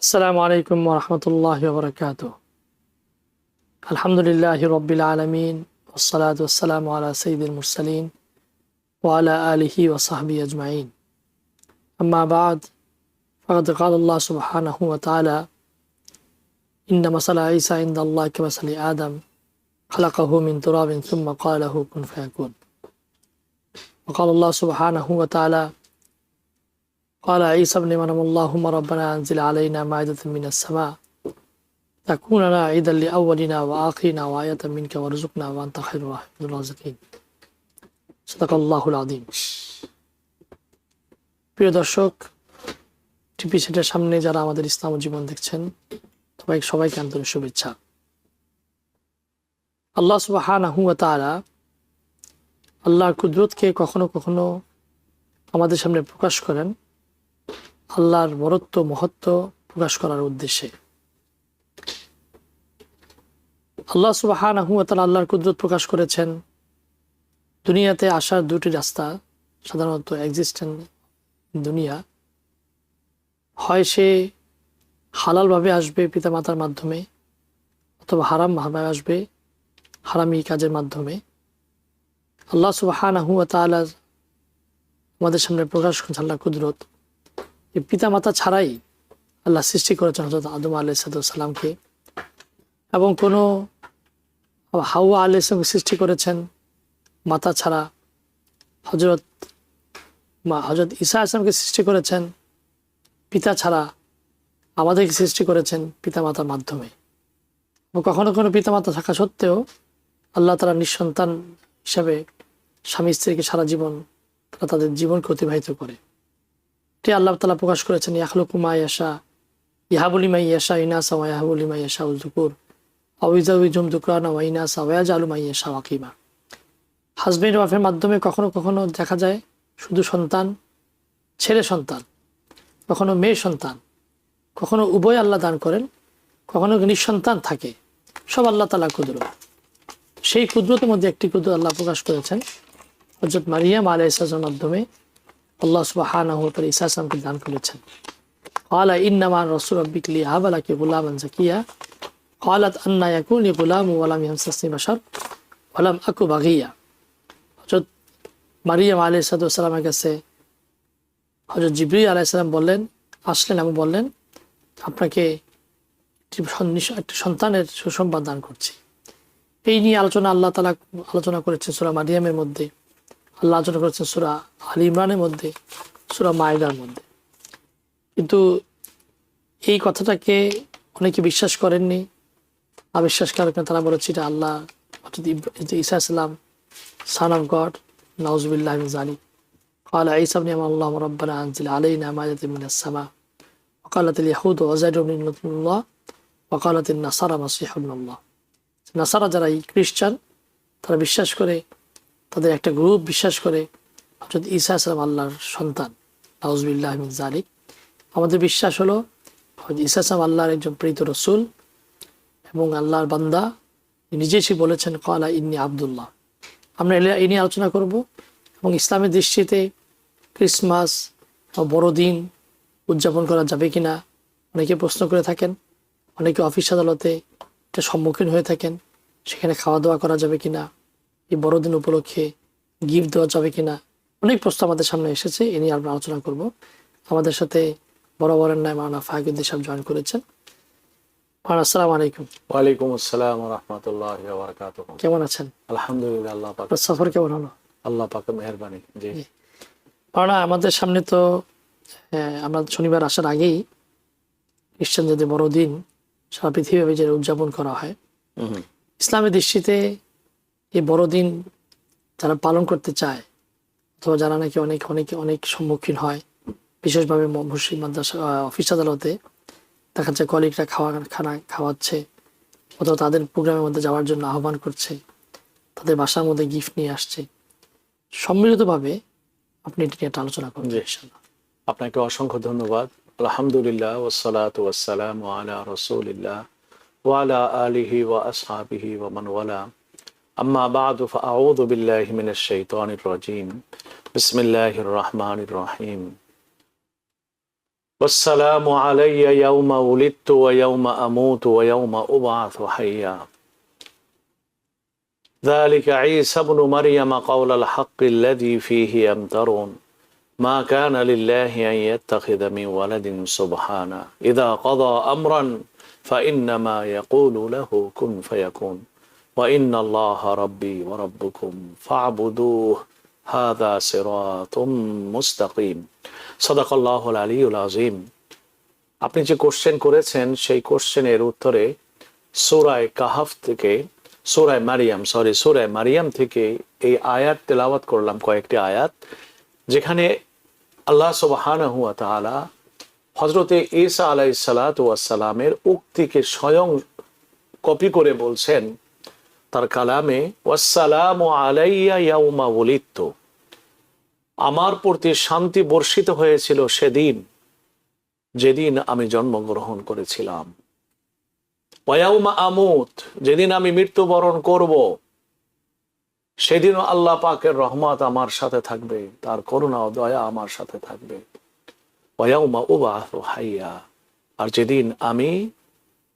আসসালামু আলাইকুম ওয়া রাহমাতুল্লাহি ওয়া বারাকাতুহু। আলহামদুলিল্লাহি রাব্বিল আলামিন ওয়াসসালাতু ওয়াসসালামু আলা সাইয়্যিদিল মুরসালিন ওয়া আলা আলিহি ওয়া সাহবিহি আজমাইন। আম্মা বা'দ, ফাকাদ ক্বালা আল্লাহ সুবহানাহু ওয়া তাআলা ইন্না মাসালা ঈসা ইনদাল্লাহি কামাসালি আদম খালাকাহু মিন তুরাবিন সুম্মা ক্বালা লাহু কুন ফায়াকুন। ওয়া ক্বালা আল্লাহ সুবহানাহু ওয়া তাআলা قال عيسى ابن مريم اللهم ربنا أنزل علينا مائدة من السماء تكون لنا عيدا لأولنا وآخرنا وآية منك وارزقنا وأنت خير الرازقين صدق الله العظيم। প্রিয় দর্শক, টিভি সেটের সামনে যারা আমাদের ইসলাম ও জীবন দেখছেন, সবাইকে আন্তরিক শুভেচ্ছা। আল্লাহ সুবহানাহু ওয়া তাআলা আল্লাহর কুদরতকে কখনো কখনো আমাদের সামনে প্রকাশ করেন আল্লাহর বরত্ব মহত্ব প্রকাশ করার উদ্দেশ্যে। আল্লাহ সুবহানাহু ওয়া তাআলা আল্লাহর কুদরত প্রকাশ করেছেন দুনিয়াতে আসার দুটি রাস্তা। সাধারণত এক্সিস্টেন্ট দুনিয়া, হয় সে হালালভাবে আসবে পিতামাতার মাধ্যমে, অথবা হারামভাবে আসবে হারামি কাজের মাধ্যমে। আল্লাহ সুবহানাহু ওয়া তাআলা আমাদের সামনে প্রকাশ করেছেন আল্লাহর কুদরত। এই পিতামাতা ছাড়াই আল্লাহ সৃষ্টি করেছেন হযরত আদম আলাইহিস সালামকে, এবং কোনো হাওয়া আলাইহিস সালামকে সৃষ্টি করেছেন মাতা ছাড়া। হযরত ঈসা আলাইহিস সালামকে সৃষ্টি করেছেন পিতা ছাড়া। আমাদেরকে সৃষ্টি করেছেন পিতামাতার মাধ্যমে। কখনো কোনো পিতামাতা থাকা সত্ত্বেও আল্লাহ তাআলা নিঃসন্তান হিসাবে স্বামী স্ত্রীকে সারা জীবন তারা তাদের জীবনকে অতিবাহিত করে। এটি আল্লাহ তাআলা প্রকাশ করেছেন ইয়াখলুকু মা ইয়াশা ইয়াহাবু লিমান ইয়াশা ইনাসা ওয়া ইয়াহাবু লিমান ইয়াশা যুকুর আও ইউযাওযিজুহুম যুকরানা ওয়া ইনাসা ওয়া ইয়াজআলু মান ইয়াশা আকিমা। হাজবেন্ড ওয়াইফের মাধ্যমে কখনো কখনো দেখা যায় শুধু সন্তান, ছেলে সন্তান, কখনো মেয়ে সন্তান, কখনো উভয় আল্লাহ দান করেন, কখনো নিঃসন্তান থাকে। সব আল্লাহ তাআলা কুদরত। সেই কুদরতের মধ্যে একটি কুদরত আল্লাহ প্রকাশ করেছেন হযরত মারিয়াম আলাইহিস সালামের মাধ্যমে। আল্লাহ সুবহানাহু ওয়া তাআলা ঈসা আলাইহিসসালামকে দান করেছেন। ক্বালা ইন্নামা রাসূলু রাব্বিকা লিয়াহাবা লাকি গুলামান যাকিয়া ক্বালাত আন্না ইয়াকুনু লি গুলামুন ওয়া লাম ইয়ামসাসনি বাশার ওয়া লাম আকু বাগিয়া। হযরত মারিয়াম আলাইহিস সালামের কাছে হযরত জিবরীল আলাইহিস সালাম আসলেন এবং বললেন, আপনাকে একটি সন্তানের সুসংবাদ দান করছি। এই নিয়ে আল্লাহ তাআলা আলোচনা করেছেন সূরা মারিয়ামের মধ্যে, আল্লাহ আলোচনা করেছেন সূরা আল ইমরানের মধ্যে, সূরা মাইদার মধ্যে। কিন্তু এই কথাটাকে অনেকে বিশ্বাস করেননি। অবিশ্বাস করার কারণে তারা বলেছে এটা আল্লাহ ঈসা সালাম সন অফ গড, নাউযুবিল্লাহি মিন যালিক। ক্বালা ঈসা ইবনে মারইয়াম আল্লাহুম্মা রাব্বানা আনজিল আলাইনা মাইদাতাম মিনাস সামা ওয়া ক্বালাতিল ইয়াহুদু উযাইরু ইবনুল্লাহ ওয়া ক্বালাতিন নাসারা মাসীহু ইবনুল্লাহ। নাসারা যারা খ্রিস্টান, তারা বিশ্বাস করে, তাদের একটা গ্রুপ বিশ্বাস করে হযরত ঈসা সালাম আল্লাহর সন্তান, নাউযুবিল্লাহি মিন যালিক। আমাদের বিশ্বাস হলো হযরত ঈসা সালাম আল্লাহর একজন প্রেরিত রাসূল এবং আল্লাহর বান্দা। নিজেই সে বলেছেন ক্বালা ইন্নী আব্দুল্লাহ। আমরা এই নিয়ে আলোচনা করব এবং ইসলামের দৃষ্টিতে ক্রিসমাস বা বড়দিন উদযাপন করা যাবে কিনা অনেকে প্রশ্ন করে থাকেন। অনেকে অফিস আদালতে এটা সম্মুখীন হয়ে থাকেন, সেখানে খাওয়া দাওয়া করা যাবে কিনা, এই বড়দিন উপলক্ষে গিফট দেওয়া যাবে কিনা, অনেক প্রশ্ন আমাদের সামনে এসেছে। এ নিয়ে আমরা আলোচনা করব। আমাদের সাথে বরাবরের ন্যায় মাওলানা ফাকিউদ্দিন সাহেব জয়েন করেছেন। মাওলানা আসসালামু আলাইকুম। ওয়ালাইকুম আসসালাম ওয়া রাহমাতুল্লাহি ওয়া বারাকাতুহু। কেমন আছেন? আলহামদুলিল্লাহ, আল্লাহ পাক। সফর কেমন হলো? আল্লাহ পাকের মেহেরবানি। জি মাওলানা, আমাদের সামনে তো আমরা শনিবার আসার আগেই খ্রিস্টানদের যে বড়দিন সারা পৃথিবীভাবে যে উদযাপন করা হয়, ইসলামের দৃষ্টিতে এই বড়দিন যারা পালন করতে চায় অথবা যারা নাকি অনেক সম্মুখীন হয়, বিশেষভাবে মসজিদ মাদ্রাসা অফিস আদালতে দেখা যায় কলিগরা খানা খাওয়াচ্ছে অথবা তাদের প্রোগ্রামের মধ্যে যাওয়ার জন্য আহ্বান করছে, তাদের বাসার মধ্যে গিফট নিয়ে আসছে, সম্মিলিতভাবে আপনি এটা নিয়ে একটা আলোচনা করবেন ইনশাআল্লাহ। আপনাকে অসংখ্য ধন্যবাদ। আলহামদুলিল্লাহ ওয়াসসালাতু ওয়াসসালামু আলা রাসূলিল্লাহ ওয়া আলা আলিহি ওয়া আসহাবিহি ওয়া মান ওয়ালা। আম্মা বা'দু ফাআউযু বিল্লাহি মিনাশ শাইতানির রাজীম। বিসমিল্লাহির রহমানির রহিম। والسلام علي يوم ولدت ويوم أموت ويوم أبعث حيا ذلك عيسى ابن مريم قول الحق الذي فيه يمترون ما كان لله أن يتخذ من ولد سبحانه إذا قضى أمرا فإنما يقول له كن فيكون وإن الله ربي وربكم فاعبدوه هذا صراط مستقيم صدق الله العلي العظيم। আপনি যে কোশ্চেন করেছেন সেই কোশ্চেনের উত্তরে সূরা কাহাফ থেকে সূরা মারিয়াম থেকে এই আয়াত তেলাওয়াত করলাম, কয়েকটি আয়াত, যেখানে আল্লাহ সুবহানাহু ওয়া তাআলা হযরতে ঈসা আলাইহিস সালাতু ওয়াস সালামের উক্তিকে স্বয়ং কপি করে বলছেন তার কালামে, ওয়াসসালামু আলাইয়া ইয়াউমা ওয়ালিদতু, আমার প্রতি শান্তি বর্ষিত হয়েছিল সেদিন যেদিন আমি জন্মগ্রহণ করেছিলাম, ওয়া ইয়াউমা আমুত, যেদিন আমি মৃত্যুবরণ করব সেদিনও আল্লাহ পাকের রহমত আমার সাথে থাকবে, তার করুণা ও দয়া আমার সাথে থাকবে, ওয়া ইয়াউমা উবআসু হাইয়া, আর যেদিন আমি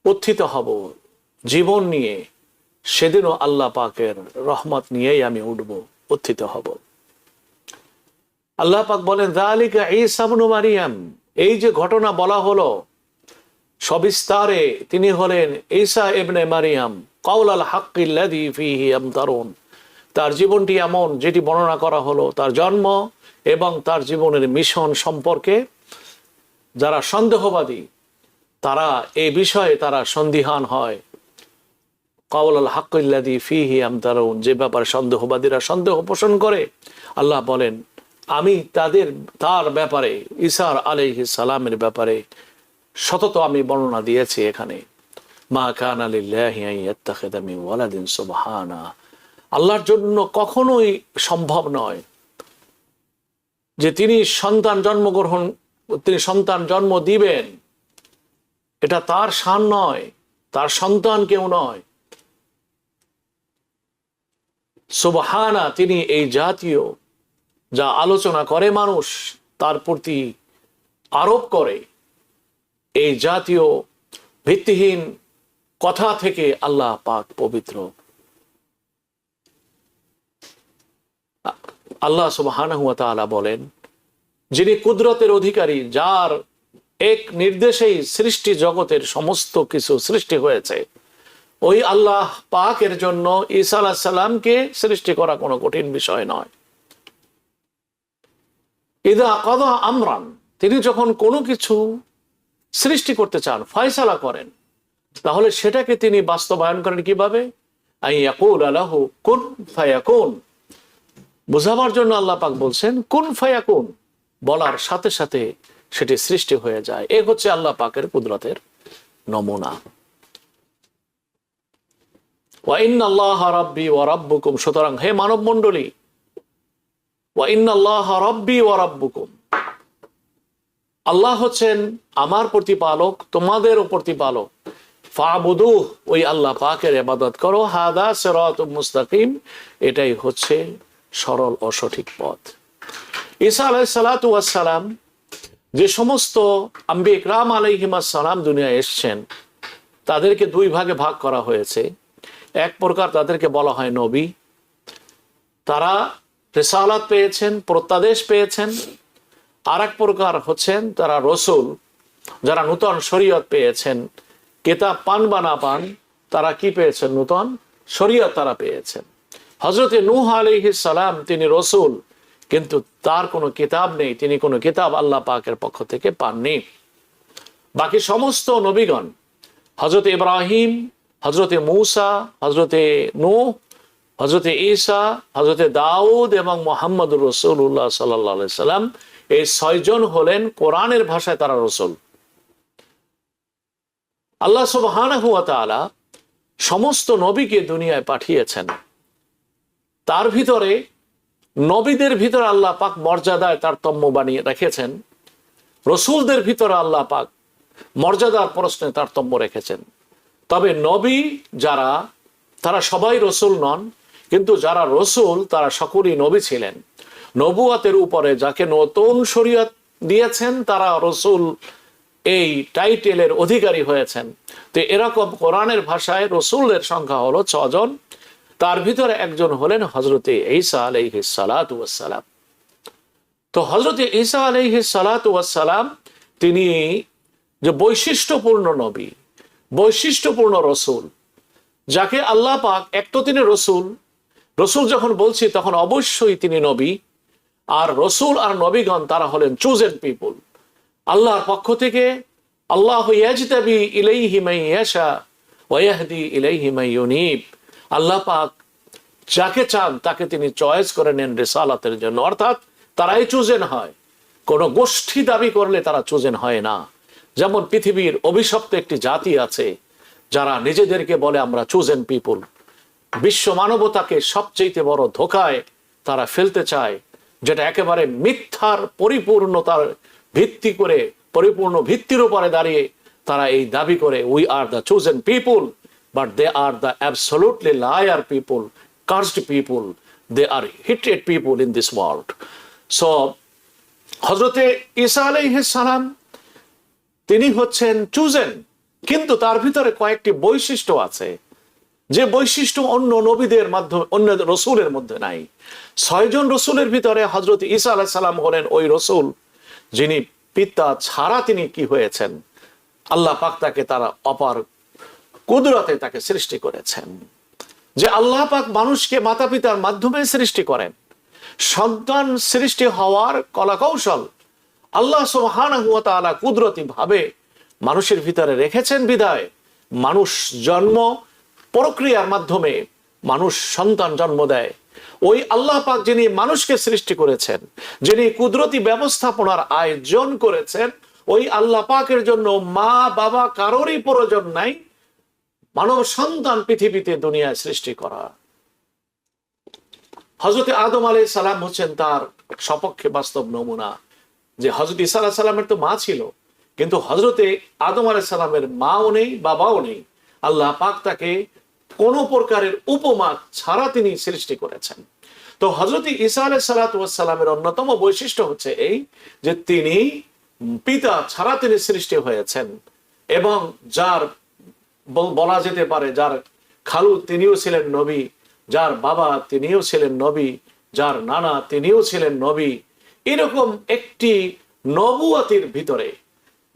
উত্থিত হব জীবন নিয়ে সেদিনও আল্লাহ পাকের রহমত নিয়েই আমি উঠব, উত্থিত হব। আল্লাহ পাক বলেন যালিকা ঈসা ইবনে মারিয়াম, এই যে ঘটনা বলা হলো সবিস্তারে, তিনি হলেন ঈসা ইবনে মারিয়াম কাউলাল হাক্কিল্লাযী ফীহি ইয়ামতারুন, তার জীবনটি এমন যেটি বর্ণনা করা হলো তার জন্ম এবং তার জীবনের মিশন সম্পর্কে যারা সন্দেহবাদী তারা এই বিষয়ে তারা সন্দিহান হয়। কাউলাল হাক্কিল্লাযী ফীহি ইয়ামতারুন, যে ব্যাপারে সন্দেহবাদীরা সন্দেহ পোষণ করে, আল্লাহ বলেন আমি তার ব্যাপারে ঈসা আলাইহিস সালামের ব্যাপারে সতত আমি বর্ণনা দিয়েছি এখানে। মা কানা লিল্লাহি আন ইয়াত্তাখিযা মিন ওয়ালাদিন সুবহানা, আল্লাহর জন্য কখনোই সম্ভব নয় যে তিনি সন্তান জন্ম দিবেন, এটা তার শান নয়, তার সন্তান কেউ নয়। সুবহানা, তিনি এই জাতীয়, যা আলোচনা করে মানুষ তার প্রতি আরোপ করে, এই জাতীয় ভিত্তিহীন কথা থেকে আল্লাহ পাক পবিত্র। আল্লাহ সুবহানাহু ওয়া তাআলা বলেন যিনি কুদরতের অধিকারী, যার এক নির্দেশেই সৃষ্টি জগতের সমস্ত কিছু সৃষ্টি হয়েছে, ওই আল্লাহ পাকের জন্য ঈসা আলাইহিস সালামকে সৃষ্টি করা কোনো কঠিন বিষয় নয়। ইযা কাযা আমরান, তিনি যখন কোনো কিছু সৃষ্টি করতে চান, ফয়সালা করেন, তাহলে সেটাকে তিনি বাস্তবায়ন করেন কিভাবে? আইয়াকুলা লাহু কুন ফায়াকুন, বোঝাবার জন্য আল্লাহ পাক বলছেন কুন ফায়াকুন, বলার সাথে সাথে সেটি সৃষ্টি হয়ে যায়। এ হচ্ছে আল্লাহ পাকের কুদরতের নমুনা। ওয়া ইন্নাল্লাহা রাব্বি ওয়া রাব্বুকুম, সুতরাং হে মানব মণ্ডলী, ওয়া ইন্নাল্লাহা রাব্বি ওয়া রাব্বুকুম, আল্লাহ হচ্ছেন আমার প্রতিপালক, তোমাদেরও প্রতিপালক। ফাবুদুহ, ওই আল্লাহ পাকের ইবাদত করো। হাদা সিরাতুম মুস্তাকিম, এটাই হচ্ছে সরল ও সঠিক পথ। ঈসা আলাইহিস সালাতু ওয়াস সালাম, যে সমস্ত আম্বিয়া ইকরাম আলাইহিমুস সালাম দুনিয়ায় এসেছেন, তাদেরকে দুই ভাগে ভাগ করা হয়েছে। এক প্রকার তাদেরকে বলা হয় নবী, তারা রিসালাত পেয়েছেন, প্রত্যাদেশ পেয়েছেন। আর এক প্রকার হচ্ছেন তারা রসুল, যারা নূতন শরীয়ত পেয়েছেন, কিতাব পান বা না পান, তারা কি পেয়েছেন? নূতন শরীয়ত তারা পেয়েছেন। হযরতে নূহ আলাইহিস সালাম তিনি রসুল, কিন্তু তার কোনো কিতাব নেই, তিনি কোনো কিতাব আল্লাহ পাকের পক্ষ থেকে পাননি। বাকি সমস্ত নবীগণ, হযরতে ইব্রাহিম, হযরতে মূসা, হযরতে নূহ, হযরতে ঈসা, হযরতে দাউদ এবং মুহাম্মদুর রাসূলুল্লাহ সাল্লাল্লাহু আলাইহি সাল্লাম, এই ছয়জন হলেন কোরআনের ভাষায় তারা রসুল। আল্লাহ সুবহানাহু ওয়া তাআলা সমস্ত নবীকে দুনিয়ায় পাঠিয়েছেন। তার ভিতরে নবীদের ভিতরে আল্লাহ পাক মর্যাদায় তারতম্য বানিয়ে রেখেছেন, রসুলদের ভিতরে আল্লাহ পাক মর্যাদার প্রশ্নে তারতম্য রেখেছেন। তবে নবী যারা, তারা সবাই রসুল নন, কিন্তু যারা রসুল তারা সকলেই নবী ছিলেন। নবুয়াতের উপরে যাকে নতুন শরীয়ত দিয়েছেন তারা রসুল এই টাইটেলের অধিকারী হয়েছেন। তো এরকম কোরআনের ভাষায় রসুলের সংখ্যা হলো 6 জন। তার ভিতরে একজন হলেন হযরতে ঈসা আলাইহিস সালাতু ওয়াস সালাম। তো হযরতে ঈসা আলাইহিস সালাতু ওয়াস সালাম তিনি যে বৈশিষ্ট্যপূর্ণ নবী, বৈশিষ্ট্যপূর্ণ রসুল, যাকে আল্লাহ পাক এক তো তিনি রসুল, রসুল যখন বলছি তখন অবশ্যই তিনি নবী। আর রসুল আর নবীগণ তারা হলেন চুজেন পিপল আল্লাহর পক্ষ থেকে। আল্লাহু ইয়াজতাবি ইলাইহি মান ইয়াশা ওয়া ইয়াহদি ইলাইহি মান ইউনিব। আল্লাহ পাক যাকে চান তাকে তিনি চয়েস করে নেন রিসালাতের জন্য, অর্থাৎ তারাই চুজেন হয়। কোন গোষ্ঠী দাবি করলে তারা চুজেন হয় না। যেমন পৃথিবীর অভিশপ্ত একটি জাতি আছে যারা নিজেদেরকে বলে আমরা চুজেন পিপল। বিশ্ব মানবতাকে সবচেয়ে বড় ধোকায় তারা ফেলতে চায়, যেটা একেবারে মিথ্যার পরিপূর্ণতার ভিত্তি করে, পরিপূর্ণ ভিত্তির উপরে দাঁড়িয়ে তারা এই দাবি করে we are the chosen people, but they are the absolutely liar people, cursed people, they are hated people in this world. So হযরতে ঈসা আলাইহিস সালাম তিনি হচ্ছেন চুজেন, কিন্তু তার ভিতরে কয়েকটি বৈশিষ্ট্য আছে যে বৈশিষ্ট্য অন্য নবীদের মাধ্যমে, অন্য রসুলের মধ্যে নাই। 6 জন রসুলের ভিতরে হযরত ঈসা আলাইহিস সালাম হলেন ওই রসুল যিনি পিতা ছাড়া তিনি কি হয়েছেন, আল্লাহ পাক তাকে তারা অপার কুদরতে তাকে সৃষ্টি করেছেন। যে আল্লাহ পাক মানুষকে মাতা পিতার মাধ্যমে সৃষ্টি করেন, সন্তান সৃষ্টি হওয়ার কলাকৌশল আল্লাহ সুবহানাহু ওয়া তাআলা কুদরতি ভাবে মানুষের ভিতরে রেখেছেন বিধায় মানুষ জন্ম প্রক্রিয়ার মাধ্যমে মানুষ সন্তান জন্ম দেয়। ওই আল্লাহ পাক যিনি মানুষকে সৃষ্টি করেছেন, যিনি কুদরতি ব্যবস্থাপনার আয়োজন করেছেন, ওই আল্লাহ পাকের জন্য মা বাবা কারোরই প্রয়োজন নাই মানব সন্তান পৃথিবীতে দুনিয়ায় সৃষ্টি করা। হযরত আদম আলাইহিস সালাম হচ্ছেন তার সপক্ষে বাস্তব নমুনা। যে হযরত ঈসা আলাইহিস সালামের তো মা ছিল, কিন্তু হযরতে আদম আলাইহিস সালামের মাও নেই, বাবাও নেই। আল্লাহ পাক তাকে কোন প্রকারের উপমা ছাড়া তিনি সৃষ্টি করেছেন। তো হযরত ঈসা আলাইহিস সালাতু ওয়াস সালামের অন্যতম বৈশিষ্ট্য হচ্ছে এই যে তিনি পিতা ছাড়া তিনি সৃষ্টি হয়েছেন, এবং যার বলা যেতে পারে যার খালু তিনিও ছিলেন নবী, যার বাবা তিনিও ছিলেন নবী, যার নানা তিনিও ছিলেন নবী। এরকম একটি নবুয়াতির ভিতরে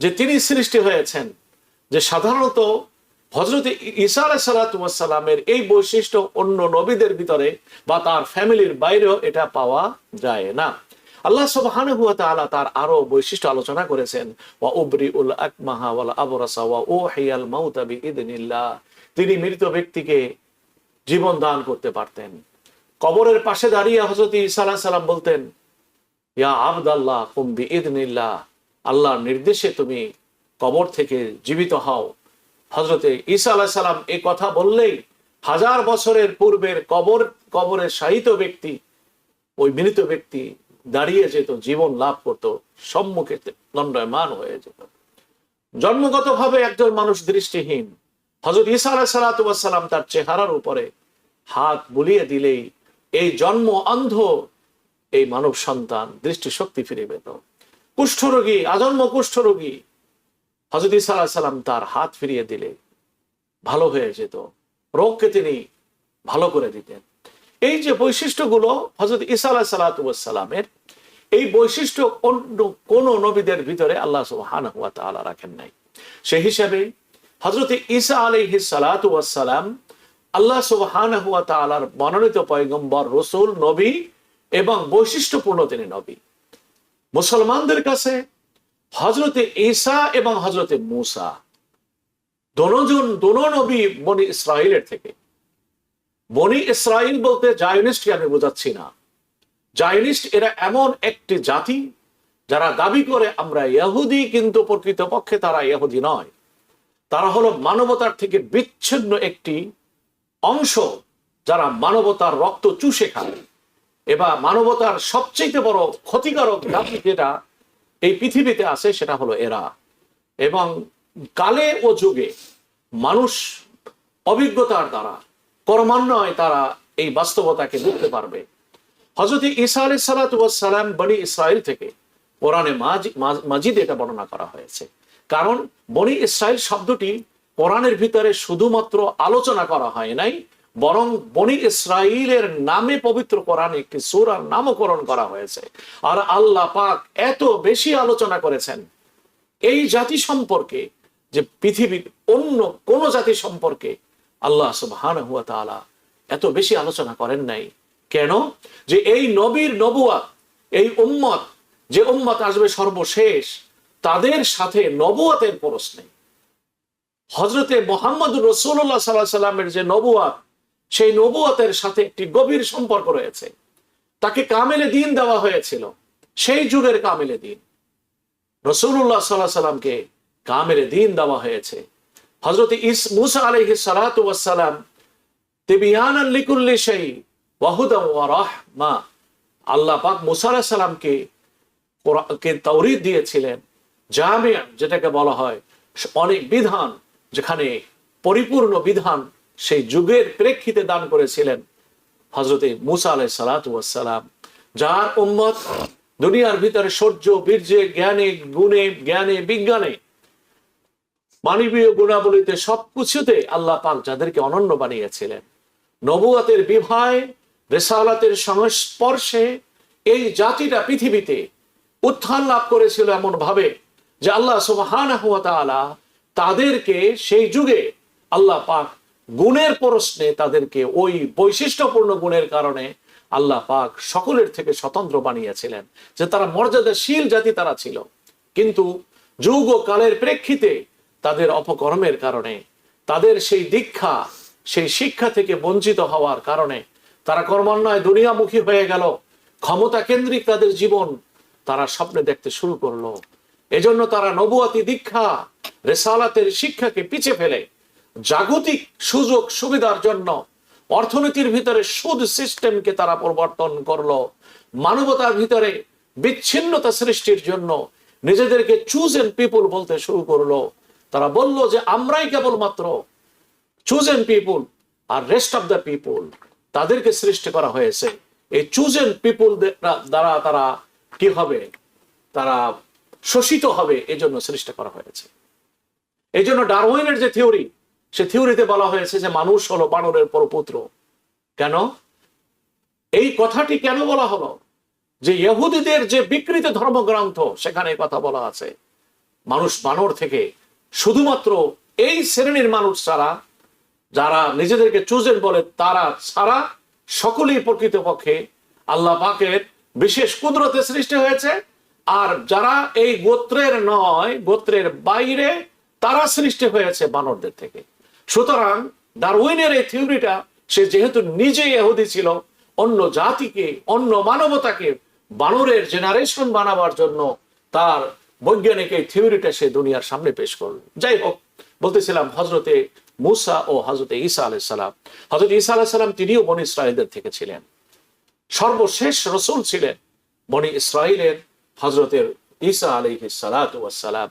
যে তিনি সৃষ্টি হয়েছেন, যে সাধারণত হযরত ঈসা আলাইহিস সালাতু ওয়াস সালামের এই বৈশিষ্ট্য অন্য নবীদের ভিতরে বা তার ফ্যামিলির বাইরেও এটা পাওয়া যায় না। আল্লাহ সুবহানাহু ওয়া তাআলা তার আরো বৈশিষ্ট্য আলোচনা করেছেন, ওয়া উবরিউল আকমাহা ওয়াল আবরাসা ওয়া উহিয়াল মাউতা বিইذনিল্লাহ। তিনি মৃত ব্যক্তিকে জীবন দান করতে পারতেন। কবরের পাশে দাঁড়িয়ে হযরত ঈসা আলাইহিস সালাম বলতেন, ইয়া আবদাল্লাহ কুম বিইذনিল্লাহ, আল্লাহর নির্দেশে তুমি কবর থেকে জীবিত হও। হযরতে ঈসা আলাইহিস সালাম এই কথা বললেই 1000 বছরের পূর্বের কবরে শায়িত ব্যক্তি, ওই মৃত ব্যক্তি দাঁড়িয়ে যেত, জীবন লাভ করত, সম্মুখে দণ্ডায়মান হয়ে যেত। জন্মগতভাবে একজন মানুষ দৃষ্টিহীন, হযরত ঈসা আলাইহিস সালাতু ওয়াস সালাম তার চেহারার উপরে হাত বুলিয়ে দিলেই এই জন্ম অন্ধ এই মানব সন্তান দৃষ্টিশক্তি ফিরে পেত। কুষ্ঠরোগী, আজন্ম কুষ্ঠরোগী, হযরত ঈসা আলাইহিস সালাম তার হাত ফিরিয়ে দিলে ভালো হয়ে যেত, রোগকে তিনি ভালো করে দিতেন। এই যে বৈশিষ্ট্যগুলো হযরত ঈসা আলাইহিস সালাতু ওয়াস সালামের, এই বৈশিষ্ট্য অন্য কোন নবীদের ভিতরে আল্লাহ সুবহানাহু ওয়া তাআলা রাখেন নাই। সেই হিসাবে হযরত ঈসা আলাইহিস সালাতু ওয়াস সালাম আল্লাহ সুবহানাহু ওয়া তাআলার মনোনীত পয়গম্বর, রাসূল, নবী এবং বৈশিষ্ট্যপূর্ণ তিনি নবী। মুসলমানদের কাছে হযরতে ঈসা এবং হযরতে মূসা দোনো নবী বনি ইসরাইলের থেকে। বনি ইসরাইল বলতে জায়নিস্টকে আমি বোঝাচ্ছি না। জায়নিস্ট এরা এমন একটি জাতি যারা দাবি করে আমরা ইহুদি, কিন্তু প্রকৃতপক্ষে তারা ইহুদি নয়। তারা হলো মানবতার থেকে বিচ্ছিন্ন একটি অংশ, যারা মানবতার রক্ত চুষে খায়। এবার মানবতার সবচেয়ে বড় ক্ষতিকারক জাতি যেটা এই পৃথিবীতে আছে সেটা হলো এরা। এবং কালে ও যুগে মানুষ অভিজ্ঞতার দ্বারা, ক্রমান্বয়ে তারা এই বাস্তবতাকে বুঝতে পারবে। হযরত ঈসা আলাইহিস সালাতু ওয়াস সালাম বনি ইসরাইল থেকে, কোরআনে মাজিদে এটা বর্ণনা করা হয়েছে। কারণ বনি ইসরাইল শব্দটি কোরআনের ভিতরে শুধুমাত্র আলোচনা করা হয় নাই, বরং বনি ইসরাইলের নামে পবিত্র কোরআনে একটি সূরার নামকরণ করা হয়েছে। আর আল্লাহ পাক এত বেশি আলোচনা করেছেন এই জাতি সম্পর্কে যে পৃথিবীর অন্য কোন জাতি সম্পর্কে আল্লাহ সুবহানাহু ওয়া তাআলা এত বেশি আলোচনা করেন নাই। কেন? যে এই নবীর নবুয়াত, এই উম্মত, যে উম্মত আসবে সর্বশেষ, তাদের সাথে নবুয়াতের পরশ নেই। হযরতে মুহাম্মদুর রাসূলুল্লাহ সাল্লাল্লাহু আলাইহি সাল্লামের যে নবুয়াত, সেই নবুয়াতের সাথে একটি গভীর সম্পর্ক রয়েছে। তাকে কামেলে দ্বীন দেওয়া হয়েছিল, সেই যুগের কামেলে দ্বীন রাসূলুল্লাহ সাল্লাল্লাহু আলাইহি সাল্লামকে কামেলে দ্বীন দেওয়া হয়েছে। হযরত মুসা আলাইহিস সালাতু ওয়াস সালাম তিবয়ানান লিকুল্লি শাই ওয়া হুদান ওয়া রাহমা, আল্লাহ পাক মুসা আলাইহিস সালামকে কোরআনকে তাওরীত দিয়েছিলেন, জামিআ যেটাকে বলা হয় অনেক বিধান, যেখানে পরিপূর্ণ বিধান সেই যুগের প্রেক্ষিতে দান করেছিলেন হযরতে মুসা আলাইহিস সালাতু ওয়াস সালাম, যার উম্মত দুনিয়ার ভিতরে শৌর্য, বীর্যে, জ্ঞানে, গুণে, জ্ঞানে, বিজ্ঞানে, মানবীয় গুণাবলীতে সবকিছুতে আল্লাহ পাক যাদেরকে অনন্য বানিয়েছিলেন, নবুয়াতের বিভায়, রিসালাতের সংস্পর্শে এই জাতিটা পৃথিবীতে উত্থান লাভ করেছিল এমন ভাবে যে আল্লাহ সুবহানাহু ওয়া তাআলা তাদেরকে সেই যুগে আল্লাহ পাক গুণের প্রশ্নে তাদেরকে ওই বৈশিষ্ট্যপূর্ণ গুণের কারণে আল্লাহ পাক সকলের থেকে স্বতন্ত্র বানিয়েছিলেন, যে তারা মর্যাদাশীল জাতি তারা ছিল। কিন্তু যুগ ও কালের প্রেক্ষিতে তাদের অপকর্মের কারণে, তাদের সেই দীক্ষা, সেই শিক্ষা থেকে বঞ্চিত হওয়ার কারণে তারা ক্রমান্বয়ে দুনিয়ামুখী হয়ে গেল, ক্ষমতা কেন্দ্রিক তাদের জীবন তারা স্বপ্নে দেখতে শুরু করলো। এজন্য তারা নবুয়াতি দীক্ষা, রিসালাতের শিক্ষাকে পিছে ফেলে জাগতিক সুযোগ সুবিধার জন্য অর্থনীতির ভিতরে সুদ সিস্টেমকে তারা পরিবর্তন করলো, মানবতার ভিতরে বিচ্ছিন্নতা সৃষ্টির জন্য নিজেদেরকে চুজেন পিপুল বলতে শুরু করলো। তারা বলল যে আমরাই কেবলমাত্র চুজেন পিপুল, আর রেস্ট অফ দ্য পিপুল তাদেরকে সৃষ্টি করা হয়েছে। এই চুজেন পিপুল দ্বারা তারা কি হবে? তারা শোষিত হবে, এজন্য সৃষ্টি করা হয়েছে। এই জন্য ডারউইনের যে থিওরি, সে থিওরিতে বলা হয়েছে যে মানুষ হলো বানরের পরপুত্র। কেন এই কথাটি কেন বলা হলো? যে ইহুদিদের যে বিকৃত ধর্মগ্রন্থ, সেখানে কথা বলা আছে মানুষ বানর থেকে, শুধুমাত্র এই শ্রেণীর মানুষ ছাড়া, যারা নিজেদেরকে চুজেন বলে, তারা ছাড়া সকলেই প্রকৃতপক্ষে আল্লাহ পাকের বিশেষ কুদরতে সৃষ্টি হয়েছে। আর যারা এই গোত্রের নয়, গোত্রের বাইরে, তারা সৃষ্টি হয়েছে বানরদের থেকে। সুতরাং ডারউইনের এই থিওরিটা, সে যেহেতু নিজে ইহুদি ছিল, অন্য জাতিকে, অন্য মানবতাকে বানরের জেনারেশন বানাবার জন্য তার বৈজ্ঞানিক এই থিওরিটা সে দুনিয়ার সামনে পেশ করল। যাই হোক, বলতেছিলাম হযরতে মুসা ও হযরতে ঈসা আলাইহিস সালাম। হযরত ঈসা আলাইহিস সালাম তিনিও বনি ইসরাইলদের থেকে ছিলেন, সর্বশেষ রাসূল ছিলেন বনি ইসরাইলের হযরতে ঈসা আলাইহিস সালাতু ওয়াস সালাম।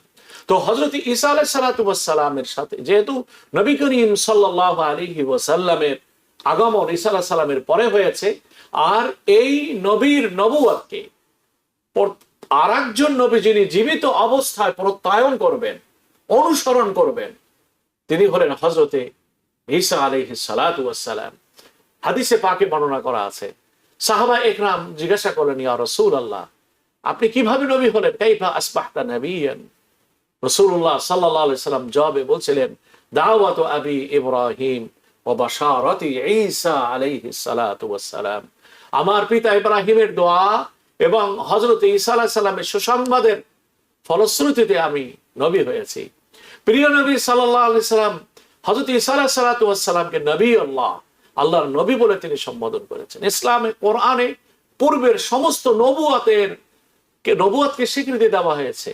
তো হযরত ঈসা আলাইহিস সালাতু ওয়াস সালামের সাথে যেহেতু নবী করিম সাল্লাল্লাহু আলাইহি ওয়াসাল্লামের আগমন ঈসা আলাইহিস সালামের পরে হয়েছে, আর এই নবীর নবুয়তকে আরেকজন নবী যিনি জীবিত অবস্থায় প্রত্যয়ন করবেন, অনুসরণ করবেন, তিনি হলেন হযরতে ঈসা আলাইহিস সালাতু ওয়াস সালাম। হাদিসে পাকে বর্ণনা করা আছে, সাহাবা একরাম জিজ্ঞাসা করলেন, ইয়া রাসূলুল্লাহ, আপনি কিভাবে নবী হলেন? কাইফা আসবাহতা নবিয়ান? রাসূলুল্লাহ সাল্লাল্লাহু আলাইহি সাল্লাম জবাবে বলছিলেন, দাওয়াতু আবি ইব্রাহিম ওয়া বাশারাতি ঈসা আলাইহিস সালাতু ওয়াস সালাম। আমার পিতা ইব্রাহিমের দোয়া এবং হযরত ঈসা আলাইহিস সালামের সুসংবাদের ফলশ্রুতিতে আমি নবী হয়েছি। প্রিয় নবী সাল্লাল্লাহু আলাইহি সাল্লাম হযরত ঈসা আলাইহিস সালাতু ওয়াস সালামকে নবী আল্লাহ, আল্লাহর নবী বলে তিনি সম্বোধন করেছেন। ইসলামে, কোরআনে পূর্বের সমস্ত নবুয়াতকে স্বীকৃতি দেওয়া হয়েছে,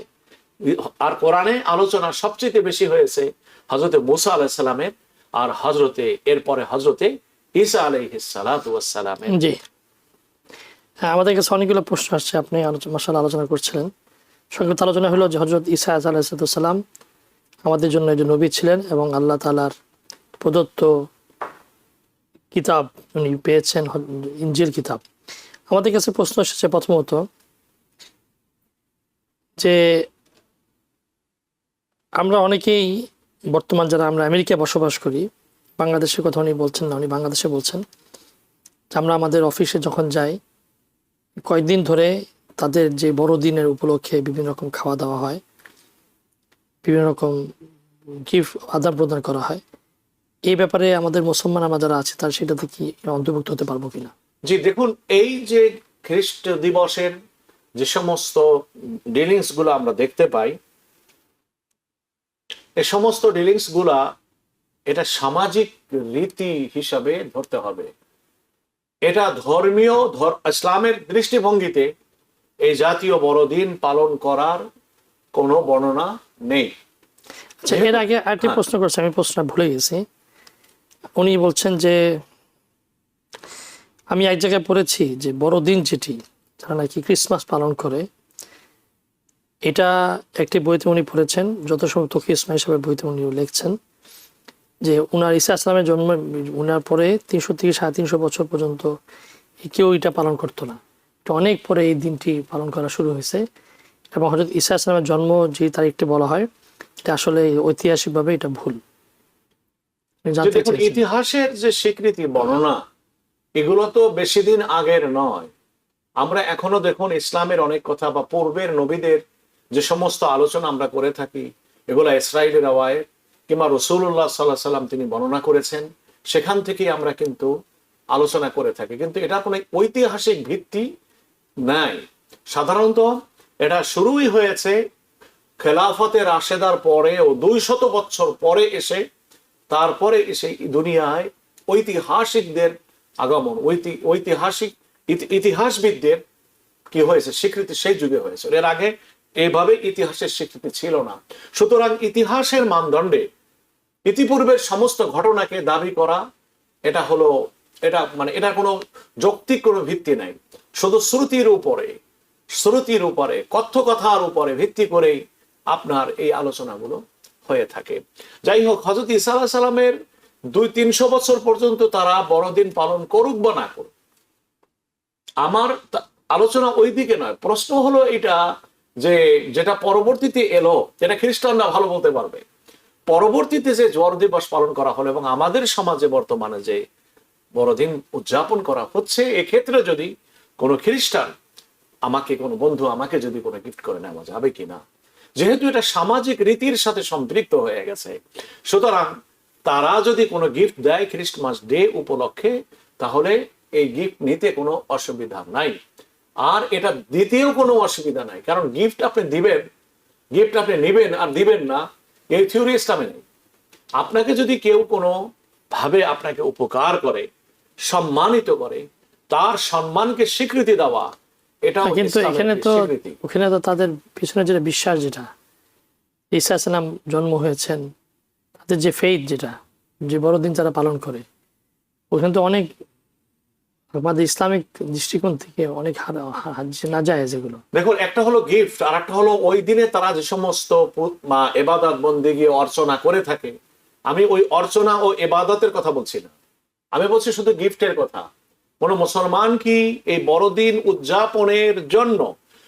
আর কোরআনে আলোচনা সবচেয়ে বেশি হয়েছে হযরতে মুসা আলাইহিস সালামের, আর এরপরে হযরতে ঈসা আলাইহিস সালাতু ওয়াস সালামের। জি হ্যাঁ, আমাদের কাছে অনেকগুলো প্রশ্ন আসছে, আপনি আলোচনা করছিলেন। সংক্ষিপ্ত আলোচনা হলো যে হযরত ঈসা আলাইহিস সালাম আমাদের জন্য একজন নবী ছিলেন এবং আল্লাহ তাআলার প্রদত্ত কিতাব উনি পেয়েছেন, ইনজিল কিতাব। আমাদের কাছে প্রশ্ন এসেছে প্রথমত যে আমরা অনেকেই বর্তমান যারা আমরা আমেরিকায় বসবাস করি, বাংলাদেশের কথা উনি বলছেন না, উনি বাংলাদেশে বলছেন, যে আমরা আমাদের অফিসে যখন যাই কয়েকদিন ধরে তাদের যে বড়দিনের উপলক্ষে বিভিন্ন রকম খাওয়া দাওয়া হয়, বিভিন্ন রকম গিফট আদান প্রদান করা হয়। এই ব্যাপারে আমাদের মুসলমান আমরা যারা আছে তার সেটাতে কি অন্তর্ভুক্ত হতে পারবো কিনা? জি দেখুন, এই যে খ্রিস্ট দিবসের যে সমস্ত ডিলিংস গুলো আমরা দেখতে পাই, এই সমস্ত ডিলিংস গুলা এটা সামাজিক রীতি হিসাবে ধরতে হবে। এটা ধর্মীয় ইসলামের দৃষ্টিভঙ্গিতে এই জাতীয় বড়দিন পালন করার কোনো বর্ণনা নেই। আচ্ছা, এর আগে আরেকটি প্রশ্ন করছে, আমি প্রশ্নটা ভুলে গেছি। উনি বলছেন যে আমি এক জায়গায় পড়েছি যে বড়দিন যেটি যারা নাকি ক্রিসমাস পালন করে, এটা একটি বইতে উনি পড়েছেন, যত সম্ভব তকি ইসমাইল সাহেবের বইতে উনি লিখছেন যে উনার ঈসা আসলামের জন্ম, উনার পরে 300 থেকে 350 বছর পর্যন্ত কেউ এটা পালন করতো না। এটা অনেক পরে এই দিনটি পালন করা শুরু হয়েছে, এবং হযরত ঈসা আসলামের জন্ম যে তারিখটি বলা হয় এটা আসলে ঐতিহাসিকভাবে এটা ভুল। দেখুন, ইতিহাসের যে স্বীকৃতি বর্ণনা এগুলো তো বেশি দিন আগের নয়। আমরা এখনো দেখুন ইসলামের অনেক কথা বা পূর্বের নবীদের যে সমস্ত আলোচনা আমরা করে থাকি, এগুলো ইসরাইলের রওয়ায়েত কিংবা রাসূলুল্লাহ সাল্লাল্লাহু আলাইহি সাল্লাম তিনি বর্ণনা করেছেন, সেখান থেকেই আমরা কিন্তু আলোচনা করে থাকি। কিন্তু এটা কোনো ঐতিহাসিক ভিত্তি নাই। সাধারণত এটা শুরুই হয়েছে খেলাফতে রাশেদার পরে ও 200 বছর পরে এসে, তারপরে এসে দুনিয়ায় ঐতিহাসিকদের আগমন, ঐতিহাসিক ইতিহাসবিদদের কি হয়েছে স্বীকৃতি সেই যুগে হয়েছে। এর আগে এইভাবে ইতিহাসের স্বীকৃতি ছিল না। সুতরাং ইতিহাসের মানদণ্ডে ইতিপূর্বের সমস্ত ঘটনাকে দাবি করা এটা হলো, এটা মানে এটা কোনো যৌক্তিক কোনো ভিত্তি নাই। শুধু শ্রুতির উপরে কথ্য কথার উপরে ভিত্তি করেই আপনার এই আলোচনাগুলো হয়ে থাকে। যাই হোক, হযরত ঈসা আলাইহিস সালামের 200-300 বছর পর্যন্ত তারা বড়দিন পালন করুক বা না করুক, আমার আলোচনা ওই দিকে নয়। প্রশ্ন হলো এটা যে যেটা পরবর্তীতে এলো, যেটা খ্রিস্টানরা ভালো বলতে পারবে, পরবর্তীতে যে বড় দিবস পালন করা হলো এবং আমাদের সমাজে বর্তমানে যে বড়দিন উদযাপন করা হচ্ছে, এক্ষেত্রে যদি কোনো খ্রিস্টান কোনো বন্ধু আমাকে যদি কোনো গিফট করে নেওয়া যাবে কিনা, যেহেতু এটা সামাজিক রীতির সাথে সম্পৃক্ত হয়ে গেছে, সুতরাং তারা যদি কোনো গিফট দেয় খ্রিস্টমাস ডে উপলক্ষে, তাহলে এই গিফট নিতে কোনো অসুবিধা নাই। আর এটা দিতেও কোনো অসুবিধা নাই, কারণ গিফট আপনি নেবেন আর দিবেন না, এই থিওরি ইসলামে নেই। আপনাকে যদি কেউ কোনো ভাবে আপনাকে উপকার করে, সম্মানিত করে, তার সম্মানকে স্বীকৃতি দেওয়া, এটা কিন্তু ওখানে তো তাদের পিছনে যেটা বিশ্বাস, যেটা ঈসা সালাম জন্ম হয়েছেন, তাদের যে ফেইথ, যেটা যে বড়দিন তারা পালন করে, ওখানে তো অনেক আমাদের ইসলামিক দৃষ্টিকোণ থেকে অনেক না যায় যেগুলো। দেখুন, একটা হলো গিফট আর একটা হলো ওই দিনে তারা যে সমস্ত ইবাদত বন্দেগী অর্চনা করে থাকে। আমি ওই অর্চনা ও ইবাদতের কথা বলছি না, আমি বলছি শুধু গিফটের কথা। কোন মুসলমান কি এই বড়দিন উদযাপনের জন্য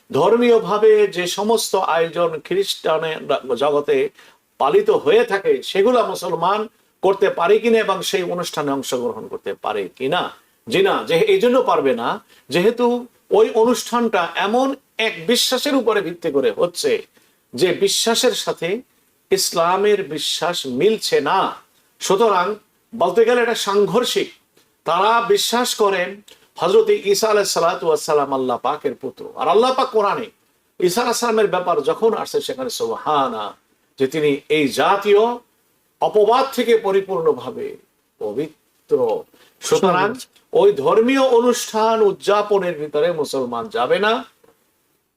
ধর্মীয় ভাবে যে সমস্ত আয়োজন খ্রিস্টানের জগতে পালিত হয়ে থাকে সেগুলা মুসলমান করতে পারে কিনা এবং সেই অনুষ্ঠানে অংশগ্রহণ করতে পারে কিনা? জি না, যে এই জন্য পারবে না যেহেতু ওই অনুষ্ঠানটা এমন এক বিশ্বাসের উপরে ভিত্তি করে হচ্ছে যে বিশ্বাসের সাথে ইসলামের বিশ্বাস মিলছে না। সুতরাং বলতে গেলে এটা সাংঘর্ষিক। তারা বিশ্বাস করেন হযরত ঈসা আলাইহিস সালাতু ওয়াস সালাম আল্লাহ পাকের পুত্র, আর আল্লাহ পাক কোরআনে ঈসা আলাইহিস সালামের ব্যাপার যখন আসছে সেখানে সুবহানা, যে তিনি এই জাতীয় অপবাদ থেকে পরিপূর্ণভাবে পবিত্র। সুতরাং ওই ধর্মীয় অনুষ্ঠান উদযাপনের ভিতরে মুসলমান যাবে না।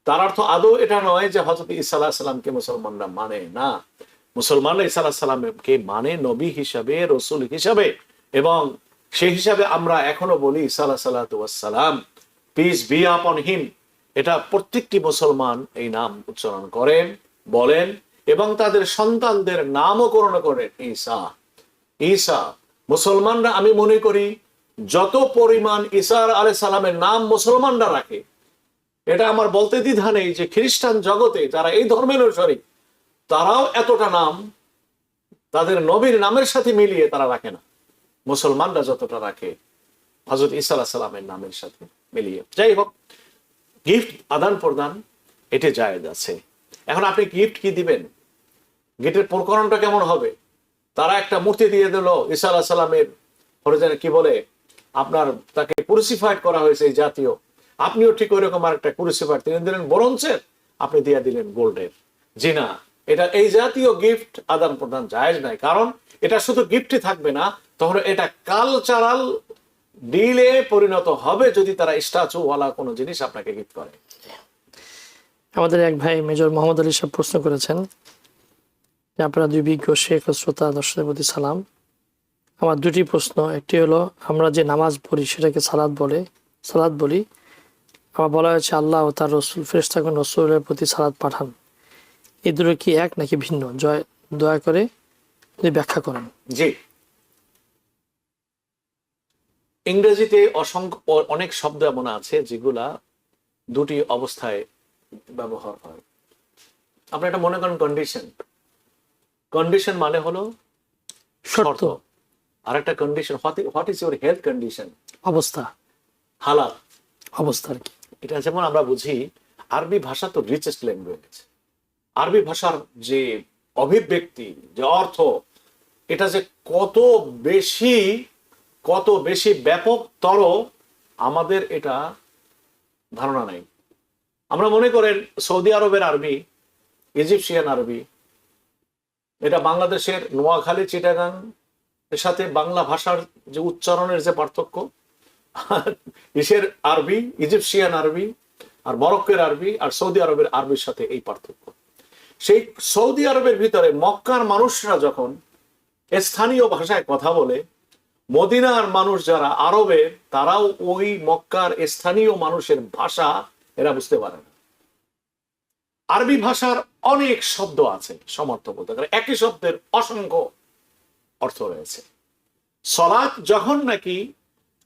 তার অর্থ আদৌ এটা নয় যে হযরত ঈসা আলাইহিস সালামকে মুসলমানরা মানে না। মুসলমানরা ঈসা আলাইহিস সালামকে মানে নবী হিসাবে, রাসূল হিসাবে, এবং সেই হিসাবে আমরা এখনো বলি ঈসা আলাইহিস সালাতু ওয়াস সালাম, পিস বি আপন হিম। এটা প্রত্যেকটি মুসলমান এই নাম উচ্চারণ করেন, বলেন এবং তাদের সন্তানদের নামকরণ করেন ঈসা। ঈসা মুসলমানরা, আমি মনে করি যত পরিমাণ ঈসা আলাইহিস সালামের নাম মুসলমানরা রাখে, এটা আমার বলতে দ্বিধা নেই যে খ্রিস্টান জগতে যারা এই ধর্মের অনুসারী তারাও এতটা নাম তাদের নবীর নামের সাথে মিলিয়ে তারা রাখে না, মুসলমানরা যতটা রাখে হযরত ঈসা আলাইহিস সালামের নামের সাথে মিলিয়ে। যাই হোক, গিফট আদান প্রদান এটা জায়েজ আছে। এখন আপনি গিফট কি দিবেন, গিফটের প্রকরণটা কেমন হবে? তারা একটা মূর্তি দিয়ে দিল ঈসা আলাইহিস সালামের, কি বলে আপনার তাকে ক্রুসিফাইড করা হয়েছে এই জাতীয়, আপনিও ঠিক ওইরকম আরেকটা ক্রুসিফাইড তিনি দিলেন ব্রোঞ্জের, আপনি দিয়ে দিলেন গোল্ডের। জি না, এটা এই জাতীয় গিফট আদান প্রদান জায়েজ নাই। কারণ এটা শুধু গিফটই থাকবে না, তখন এটা কালচারাল ডিলে পরিণত হবে যদি তারা স্ট্যাচু ওয়ালা কোনো জিনিস আপনাকে গিফট করে। আমাদের এক ভাই মেজর মোহাম্মদ আলী সাহেব প্রশ্ন করেছেন যে আপনারা দুই বিজ্ঞ শেখ ও শ্রোতা দর্শকের প্রতি সালাম। আমার দুটি প্রশ্ন, একটি হলো আমরা যে নামাজ পড়ি সেটাকে সালাত বলি। আমার বলা হয়েছে আল্লাহ ও তার রসুল ফেরেশতাগণ রসুলের প্রতি সালাত পাঠান, এই দুটো কি এক নাকি ভিন্ন? দয়া করে যদি ব্যাখ্যা করেন। জি, ইংরেজিতে অনেক শব্দ এমন আছে যেগুলা দুটি অবস্থায় ব্যবহার হয়। আপনি এটা মনে করেন কন্ডিশন মানে হলো শর্ত, আর একটা condition what is your health condition, অবস্থা, হালাত অবস্থা আর কি। এটা যেমন আমরা বুঝি আরবি ভাষা তো রিচেস্ট ল্যাঙ্গুয়েজ, আরবি ভাষার যে অভিব্যক্তি যে অর্থ এটা যে কত বেশি ব্যাপকতর আমাদের এটা ধারণা নাই। আমরা মনে করেন সৌদি আরবের আরবি, ইজিপশিয়ান আরবি, এটা বাংলাদেশের নোয়াখালী চিটাগাং এর সাথে বাংলা ভাষার যে উচ্চারণের যে পার্থক্য, ইসের আরবি, ইজিপশিয়ান আরবি আর মরক্কোর আরবি আর সৌদি আরবের আরবির সাথে এই পার্থক্য। সেই সৌদি আরবের ভিতরে মক্কার মানুষরা যখন স্থানীয় ভাষায় কথা বলে, মদিনার মানুষ যারা আরবের তারাও ওই মক্কার স্থানীয় মানুষের ভাষা এরা বুঝতে পারে না। আরবি ভাষার অনেক শব্দ আছে, সমর্থ বলতে গেলে একই শব্দের অসংখ্য অর্থ রয়েছে। সালাত যখন নাকি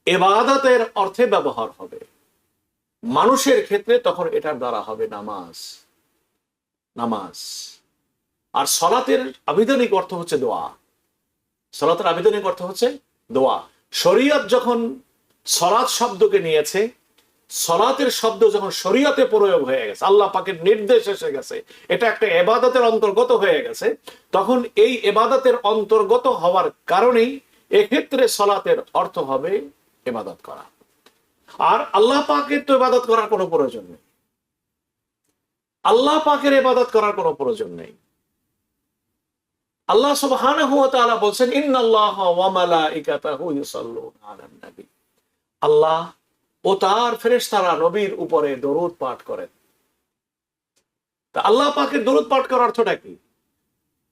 ইবাদতের অর্থে ব্যবহার হবে মানুষের ক্ষেত্রে, তখন এটার দ্বারা হবে নামাজ। আর সালাতের আবিধানিক অর্থ হচ্ছে দোয়া। সালাতের আবিধানিক অর্থ হচ্ছে দোয়া। শরীয়ত যখন সালাত শব্দকে নিয়েছে, সালাতের শব্দ যখন শরীয়তে প্রয়োগ হয়ে গেছে, আল্লাহ পাকের নির্দেশ এসে গেছে, এটা একটা ইবাদতের অন্তর্গত হয়ে গেছে, তখন এই ইবাদতের অন্তর্গত হওয়ার কারণেই এক্ষেত্রে সালাতের অর্থ হবে ইবাদত করা। আর আল্লাহ পাকের তো ইবাদত করার কোনো প্রয়োজন নেই, আল্লাহ পাকের ইবাদত করার কোনো প্রয়োজন নেই। আল্লাহ সুবহানাহু ওয়া তাআলা বলেন ইন্নাল্লাহা ওয়া মালাইকাতাহু ইউসাল্লুনা আলান নবী, আল্লাহ ও তার ফেরেশতারা নবীর উপরে দরুদ পাঠ করেন। তা আল্লাহ পাকের দরুদ পাঠ করার অর্থটা কি?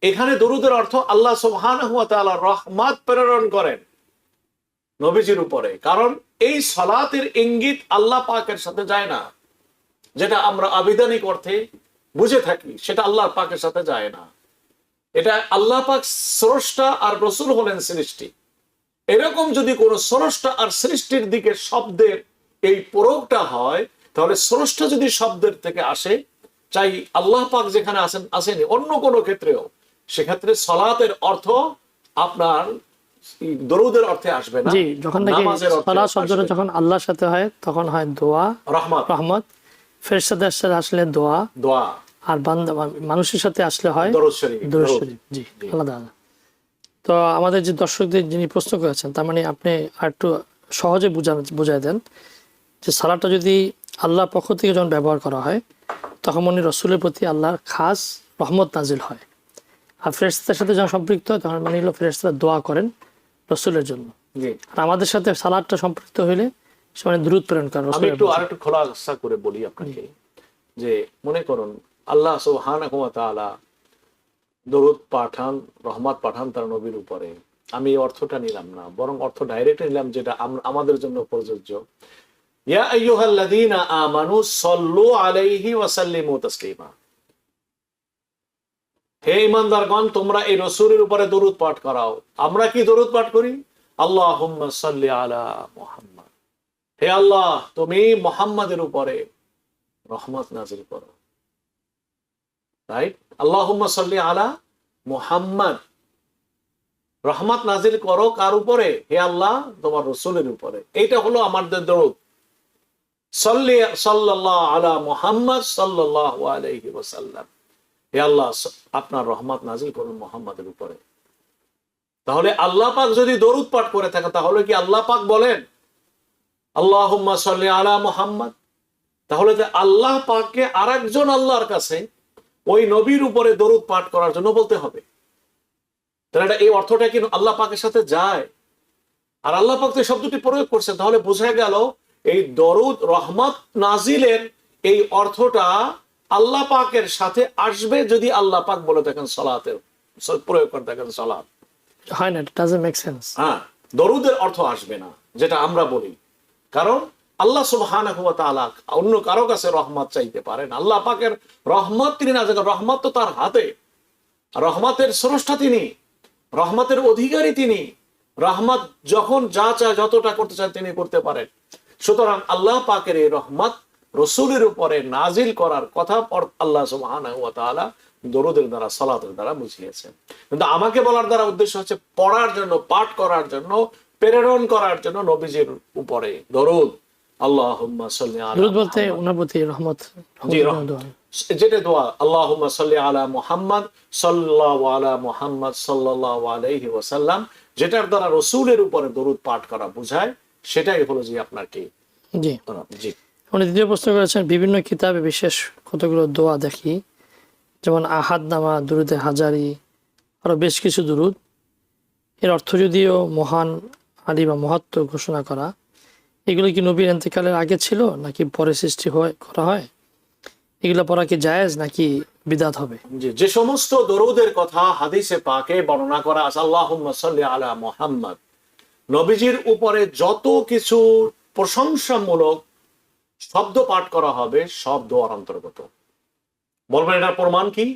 এখানে দরুদের অর্থ আল্লাহ সুবহানাহু ওয়া তাআলা রহমত প্রেরণ করেন নবীজির উপরে। কারণ এই সালাতের ইঙ্গিত আল্লাহ পাকের সাথে যায় না, যেটা আমরা আবিধানিক অর্থে বুঝে থাকি সেটা আল্লাহ পাকের সাথে যায় না। এটা আল্লাহ পাক স্রষ্টা আর রাসূল হলেন সৃষ্টি। এরকম যদি কোনো স্রষ্টা আর সৃষ্টির দিকে শব্দের এই প্রয়োগটা হয়, তাহলে স্রষ্টা যদি শব্দের থেকে আসে, চাই আল্লাহ পাক যেখানে আসেনি অন্য কোনো ক্ষেত্রেও, সেক্ষেত্রে সালাতের অর্থ আপনার দরুদের অর্থে আসবে না। জি, যখন নাকি সালাত শব্দটা যখন আল্লাহর সাথে হয় তখন হয় দোয়া, রহমত। ফেরেশতাদের সাথে আসলে দোয়া, আর বান্দা মানুষের সাথে আসলে হয় দরুদ শরীফ। জি, আলাদা আলাদা। তো আমাদের যে দর্শকদের যিনি প্রশ্ন করেছেন, তার মানে আপনি আর একটু সহজে বুঝাই দেন যে সালাতটা যদি আল্লাহর পক্ষ থেকে যখন ব্যবহার করা হয় তখন মনে রসুলের প্রতি আল্লাহর খাস রহমত নাজিল হয়, আর ফেরেশতাদের সাথে যখন সম্পৃক্ত হয় তখন মানে হলো ফেরেশতারা দোয়া করেন রসুলের জন্য। আর আমাদের সাথে সালাতটা সম্পৃক্ত হইলে সে মানে দরুদ প্রেরণ করেন। আমি আরেকটু খোলাসা করে বলি আপনাকে, যে মনে করুন আল্লাহ সুবহানাহু ওয়া তাআলা দরুদ পাঠান, রহমত পাঠান তার নবীর উপরে। আমি অর্থটা নিলাম না, বরং অর্থ ডাইরেক্ট নিলাম যেটা আমাদের জন্য প্রযোজ্য। ইয়া আইয়ুহাল্লাযীনা আমানু সাল্লু আলাইহি ওয়া সাল্লিমু তাসলিমা, হে ঈমানদারগণ তোমরা এই রাসূলের উপরে দরুদ পাঠ করাও। আমরা কি দরুদ পাঠ করি? আল্লাহুম্মা সাল্লি আলা মুহাম্মদ, হে আল্লাহ তুমি মুহাম্মাদের উপরে রহমত নাজিল করো। রাইট, আল্লাহুম্মা সাল্লি আলা মুহাম্মাদ, রহমত নাজিল করো কার উপরে? হে আল্লাহ তোমার রাসূলের উপরে। এইটা হলো আমাদের দরুদ, সাল্লি সাল্লাল্লাহু আলা মুহাম্মদ সাল্লাল্লাহু আলাইহি ওয়াসাল্লাম। হে আল্লাহ আপনার রহমত নাজিল করুন মুহাম্মাদের উপরে। তাহলে আল্লাহ পাক যদি দরুদ পাঠ করে থাকে, তাহলে কি আল্লাহ পাক বলেন আল্লাহুম্মা সাল্লি আলা মুহাম্মদ? তাহলে যে আল্লাহ পাককে আরেকজন আল্লাহর কাছে ওই নবীর উপরে দরুদ পাঠ করার জন্য বলতে হবে। তাহলে এই অর্থটা কি আল্লাহ পাকের সাথে যায়? আর আল্লাহ পাক তো শব্দটি প্রয়োগ করছে, তাহলে বোঝা গেল এই দরুদ রহমত নাজিলের এই অর্থটা আল্লাহ পাকের সাথে আসবে যদি আল্লাহ পাক বলে থাকেন সালাতের প্রয়োগ করে থাকেন সালাত। হয় না, it doesn't make sense. হ্যাঁ, দরুদের অর্থ আসবে না যেটা আমরা বলি, কারণ আল্লাহ সুবহানাহু ওয়া তাআলা অন্য কারো কাছে রহমত চাইতে পারেন। আল্লাহ পাকের রহমত তিনি না জানেন, রহমত তো তার হাতে, রহমতের স্রষ্টা তিনি, রহমতের অধিকারী তিনি। রহমত যখন যা চায় যতটা করতে চান তিনি করতে পারেন। সুতরাং আল্লাহ পাকের এই রহমত রসুলের উপরে নাজিল করার কথা আল্লাহ সুবহানাহু ওয়া তাআলা দরুদের দ্বারা সালাতের দ্বারা বুঝিয়েছেন। কিন্তু আমাকে বলার দ্বারা উদ্দেশ্য হচ্ছে পড়ার জন্য, পাঠ করার জন্য, প্রেরণ করার জন্য নবীজির উপরে দরুদ। আল্লাহুম্মা সাল্লি আলা দরুদ বলতে ওনার প্রতি রহমত, যেটা দোয়া আল্লাহুম্মা সাল্লি আলা মুহাম্মদ সাল্লাল্লাহু আলা মুহাম্মদ সাল্লাল্লাহু আলাইহি ওয়াসাল্লাম, যেটার দ্বারা রসুলের উপরে দরুদ পাঠ করা বোঝায়, সেটাই হলো যে আপনার কি। জি জি, উনি দ্বিতীয় প্রশ্ন করেছেন, বিভিন্ন কিতাবে বিশেষ কতগুলো দোয়া দেখি, যেমন আহাদ নামা, দুরুদে হাজারি, আরো বেশ কিছু দুরুদ। এর অর্থ যদিও মহান আলী বা মহত্ব ঘোষণা করা, এগুলো কি নবীর ইন্তেকালের আগে ছিল নাকি পরে সৃষ্টি করা হয়? এগুলো পড়া কি জায়েজ নাকি বিদাত হবে? যে সমস্ত দরুদের কথা হাদিসে পাকে বর্ণনা করা আছে, আল্লাহুম্মা সাল্লি আলা মুহাম্মদ, নবীজির উপরে যত কিছু প্রশংসামূলক শব্দ পাঠ করা হবে সব দোয়ার অন্তর্গত। বলবেন এটার প্রমাণ কি?